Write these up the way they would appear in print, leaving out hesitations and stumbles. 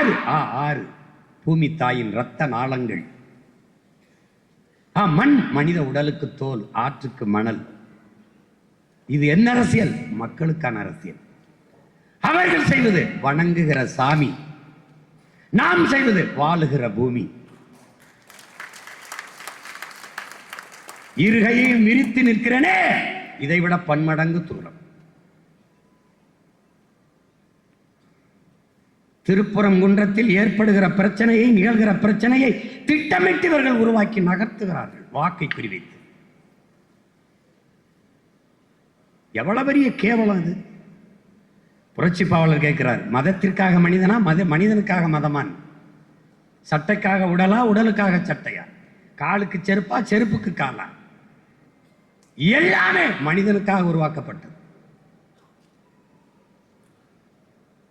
ஆறு ஆறு பூமி தாயின் இரத்த நாளங்கள். மண் மனித உடலுக்கு தோல், ஆற்றுக்கு மணல். இது என்ன அரசியல்? மக்களுக்கான அரசியல். அவர்கள் செய்வது வணங்குகிற சாமி, நாம் செய்வது வாழுகிற பூமி. இருகையையும் விரித்து நிற்கிறனே, இதைவிட பன்மடங்கு தூரம். திருப்புறங்குன்றத்தில் ஏற்படுகிற பிரச்சனையை, நிகழ்கிற பிரச்சனையை திட்டமிட்டு இவர்கள் உருவாக்கி நகர்த்துகிறார்கள், வாக்கை குறிவைத்து. எவ்வளவு பெரிய கேவலம் அது! புரட்சி பாவலர் கேட்கிறார், மதத்திற்காக மனிதனா, மனிதனுக்காக மதமான்? சட்டைக்காக உடலா, உடலுக்காக சட்டையா? காலுக்கு செருப்பா, செருப்புக்கு காலா? எல்லாமே மனிதனுக்காக உருவாக்கப்பட்டது.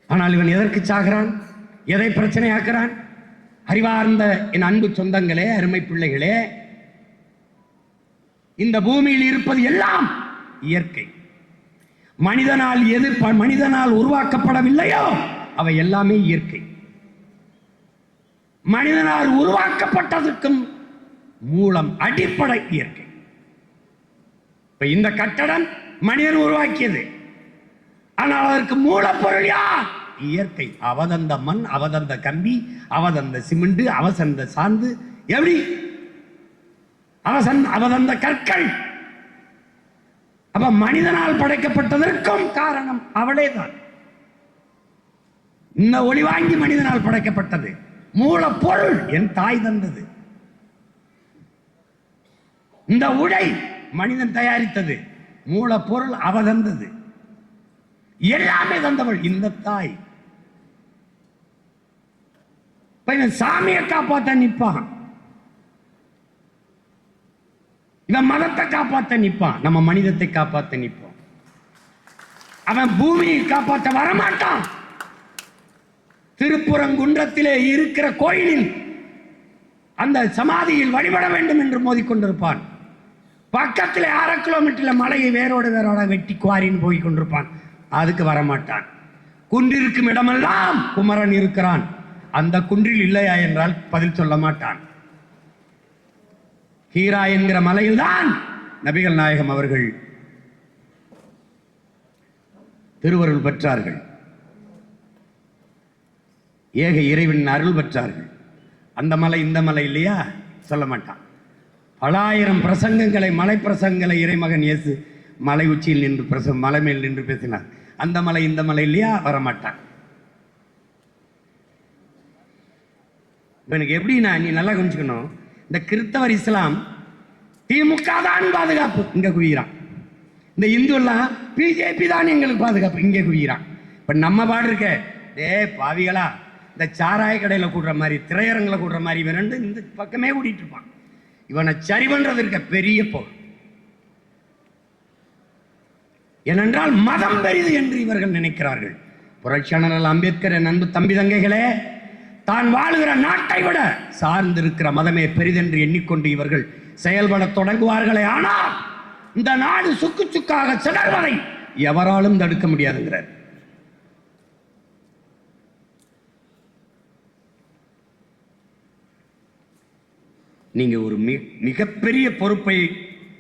ஆனால் இவன் எதற்கு சாகிறான்? எதை பிரச்சனையாக்குறான்? அறிவார்ந்த என் அன்பு சொந்தங்களே, அருமை பிள்ளைகளே, இந்த பூமியில் இருப்பது எல்லாம் இயற்கை. மனிதனால் உருவாக்கப்படவில்லையோ அவை எல்லாமே இயற்கை. மனிதனால் உருவாக்கப்பட்டதற்கும் மூலம், அடிப்படை இயற்கை. இந்த கட்டடம் மனிதன் உருவாக்கியது, ஆனால் அதற்கு மூலப்பொருள் யார்? இயற்கை. அவதந்த மண், அவதந்த கம்பி, அவதந்த சிமெண்ட், அவசந்த சாந்து, எப்படி அவதந்த கற்கள். அப்ப மனிதனால் படைக்கப்பட்டதற்கும் காரணம் அவளேதான். இந்த ஒளி வாங்கி மனிதனால் படைக்கப்பட்டது. மூலப்பொருள் என் தாய் தந்தது. இந்த உடை மனிதன் தயாரித்தது. மூலப்பொருள் அவ தந்தது. எல்லாமே தந்தவள் இந்த தாய். சாமியை காப்பாற்ற நிற்பான், இவன் மதத்தை காப்பாற்ற நிற்பான், நம்ம மனிதத்தை காப்பாற்ற நிற்பான். அவன் பூமியை காப்பாற்ற வரமாட்டான். திருப்புறங்குன்றத்திலே இருக்கிற கோயிலில் அந்த சமாதியில் வழிபட வேண்டும் என்று மோதிக்கொண்டிருப்பான். பக்கத்தில் 1/2 கிலோமீட்டர்ல மலையை வேரோட வெட்டி குவாரின்னு போய் கொண்டிருப்பான். அதுக்கு வரமாட்டான். குன்றிருக்கும் இடமெல்லாம் குமரன் இருக்கிறான். அந்த குன்றில் இல்லையா என்றால் பதில் சொல்ல மாட்டான். ஹீரா என்கிற மலையில் தான் நபிகள் நாயகம் அவர்கள் திருவருள் பெற்றார்கள், ஏக இறைவன் அருள் பெற்றார்கள். அந்த மலை இந்த மலை இல்லையா? சொல்ல மாட்டான். பல ஆயிரம் பிரசங்கங்களை, மலை பிரசங்கங்களை இறைமகன் இயேசு மலை உச்சியில் நின்று மலை மேல் நின்று பேசினார். அந்த மலை இந்த மலை இல்லையா? வரமாட்டான். எனக்கு எப்படின்னா, நீ நல்லா கவனிச்சுக்கணும், இந்த கிறிஸ்தவர் இஸ்லாம் திமுக தான் பாதுகாப்பு, இங்க குவிகிறான். இந்த இந்து எல்லாம் பிஜேபி தான் எங்களுக்கு பாதுகாப்பு, இங்கே குவிகிறான். இப்ப நம்ம பாடு இருக்க, டே பாவிகளா, இந்த சாராய கடையில கூடுற மாதிரி, திரையரங்களை கூடுற மாதிரி இவன் ரெண்டு இந்த பக்கமே கூட்டிட்டு இருப்பான். இவனை சரி பண்றது இருக்க பெரிய போர். ஏனென்றால் மதம் பெரிது என்று இவர்கள் நினைக்கிறார்கள். புரட்சியாளர் அம்பேத்கர், என் அன்பு தம்பி தங்கைகளே, தான் வாழுகிற நாட்டை விட சார்ந்திருக்கிற மதமே பெரிதென்று எண்ணிக்கொண்டு இவர்கள் செயல்பட தொடங்குவார்களே. ஆனால் இந்த நாடு சுக்கு சுக்காக சிதறுவதை எவராலும் தடுக்க முடியாதுங்கிறார். நீங்க ஒரு மிகப்பெரிய பொறுப்பை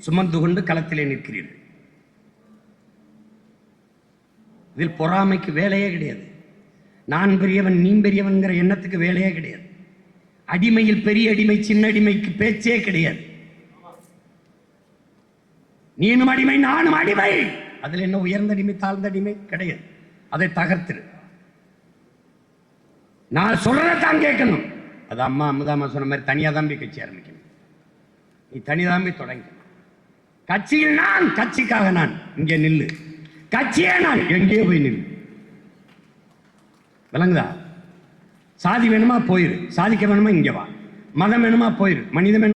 சுமந்து கொண்டு களத்திலே நிற்கிறீர்கள். இதில் பொறாமைக்கு வேலையே கிடையாது. நான் பெரியவன் நீ பெரியவன்கிற எண்ணத்துக்கு வேலையே கிடையாது. அடிமையில் பெரிய அடிமை சின்ன அடிமைக்கு பேச்சே கிடையாது. நீனும் அடிமை நானும் அடிமை, அதுல என்ன உயர்ந்த அடிமை தாழ்ந்த அடிமை கிடையாது. அதை தகர்த்திரு. நான் சொல்றதான் கேட்கணும். அது அம்மா அமுதாமா சொன்ன மாதிரி தனியா தான் போய் கட்சி ஆரம்பிக்கணும். நீ தனிதான் போய் தொடங்க. கட்சியில் நான், கட்சிக்காக நான், இங்கே நில்லு. கட்சியே நான், எங்கேயோ போய் நில்லு. விளங்குதா? சாதி வேணுமா போயிரு, சாதிக்க வேணுமா இங்க வா. மதம் வேணுமா போயிரு, மனிதம்